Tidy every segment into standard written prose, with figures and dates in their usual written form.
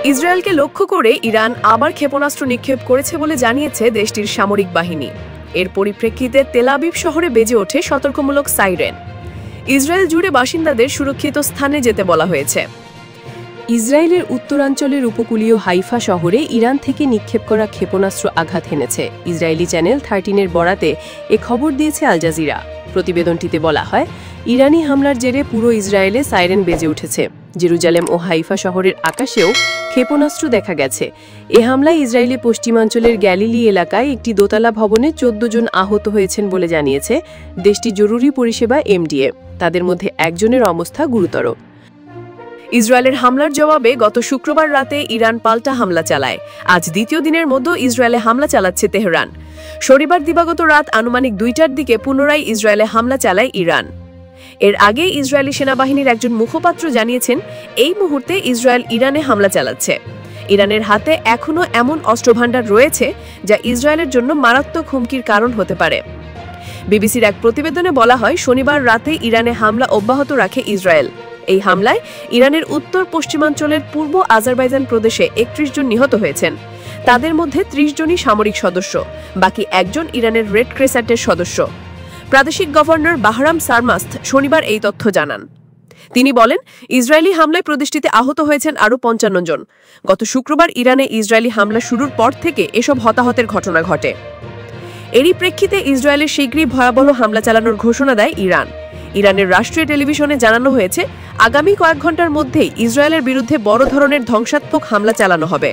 ইসরায়েলকে লক্ষ্য করে ইরান আবার ক্ষেপণাস্ত্র নিক্ষেপ করেছে বলে জানিয়েছে দেশটির সামরিক বাহিনী। এর পরিপ্রেক্ষিতে তেল আবিব শহরে বেজে ওঠে সতর্কমূলক সাইরেন। ইসরায়েল জুড়ে বাসিন্দাদের সুরক্ষিত স্থানে যেতে বলা হয়েছে। ইসরায়েলের উত্তরাঞ্চলের উপকূলীয় হাইফা শহরে ইরান থেকে নিক্ষেপ করা ক্ষেপণাস্ত্র আঘাত হেনেছে। ইসরায়েলি চ্যানেল 13-এর বরাতে এ খবর দিয়েছে আল জাজিরা। প্রতিবেদনটিতে বলা হয়, ইরানি হামলার জেরে পুরো ইসরায়েলে সাইরেন বেজে উঠেছে। জেরুজালেম ও হাইফা শহরের আকাশেও ক্ষেপণাস্ত্র দেখা গেছে। এ হামলায় ইসরায়েলি পশ্চিমাঞ্চলের গ্যালিলি এলাকায় একটি দোতলা ভবনে 14 জন আহত হয়েছেন বলে জানিয়েছে দেশটির জরুরি পরিষেবা এমডিএ। তাদের মধ্যে একজনের অবস্থা গুরুতর। ইসরায়েলের হামলার জবাবে গত শুক্রবার রাতে ইরান পাল্টা হামলা চালায়। আজ দ্বিতীয় দিনের মধ্যে ইসরায়েলে হামলা চালাচ্ছে তেহরান। শনিবার দিবাগত রাত আনুমানিক 2টার দিকে পুনরায় ইসরায়েলে হামলা চালায় ইরান। এর আগে ইসরায়েলি সেনাবাহিনীর একজন মুখপাত্র জানিয়েছেন, এই মুহূর্তে ইসরায়েল ইরানে হামলা চালাচ্ছে। ইরানের হাতে এখনও এমন অস্ত্রভাণ্ডার রয়েছে যা ইসরায়েলের জন্য মারাত্মক হুমকির কারণ হতে পারে। বিবিসির এক প্রতিবেদনে বলা হয়, শনিবার রাতে ইরানে হামলা অব্যাহত রাখে ইসরায়েল। এই হামলায় ইরানের উত্তর পশ্চিমাঞ্চলের পূর্ব আজারবাইজান প্রদেশে 31 জন নিহত হয়েছেন। তাদের মধ্যে 30 জনই সামরিক সদস্য, বাকি একজন ইরানের রেড ক্রেসেন্টের সদস্য। প্রাদেশিক গভর্নর বাহরাম সারমাস্ত শনিবার এই তথ্য জানান। তিনি বলেন, ইসরায়েলি হামলায় প্রদেশটিতে আহত হয়েছেন আরও 55 জন। গত শুক্রবার ইরানে ইসরায়েলি হামলা শুরুর পর থেকে এসব হতাহতের ঘটনা ঘটে। এরই প্রেক্ষিতে ইসরায়েলের শীঘ্রই ভয়াবহ হামলা চালানোর ঘোষণা দেয় ইরান। ইরানের রাষ্ট্রীয় টেলিভিশনে জানানো হয়েছে, আগামী কয়েক ঘন্টার মধ্যেই ইসরায়েলের বিরুদ্ধে বড় ধরনের ধ্বংসাত্মক হামলা চালানো হবে।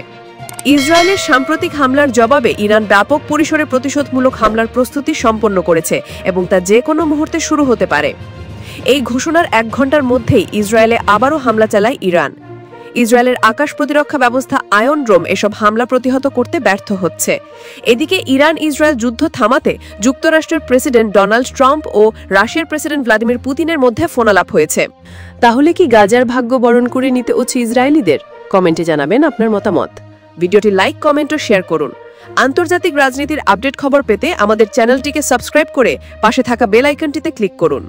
ইসরায়েলের সাম্প্রতিক হামলার জবাবে ইরান ব্যাপক পরিসরে প্রতিশোধমূলক হামলার প্রস্তুতি সম্পন্ন করেছে এবং তা যে কোনো মুহূর্তে শুরু হতে পারে। এই ঘোষণার 1 ঘন্টার মধ্যেই ইসরায়েলে আবারও হামলা চালায় ইরান। ইসরায়েলের আকাশ প্রতিরক্ষা ব্যবস্থা আয়ন ড্রোম এসব হামলা প্রতিহত করতে ব্যর্থ হচ্ছে। এদিকে ইরান ইসরায়েল যুদ্ধ থামাতে যুক্তরাষ্ট্রের প্রেসিডেন্ট ডোনাল্ড ট্রাম্প ও রাশিয়ার প্রেসিডেন্ট ভ্লাদিমির পুতিনের মধ্যে ফোনালাপ হয়েছে। তাহলে কি গাজার ভাগ্য বরণ করে নিতে হচ্ছে ইসরায়েলিদের? কমেন্টে জানাবেন আপনার মতামত। ভিডিওটি লাইক, কমেন্ট ও শেয়ার করুন। আন্তর্জাতিক রাজনীতির আপডেট খবর পেতে আমাদের চ্যানেলটিকে সাবস্ক্রাইব করে পাশে থাকা বেল আইকনটিতে ক্লিক করুন।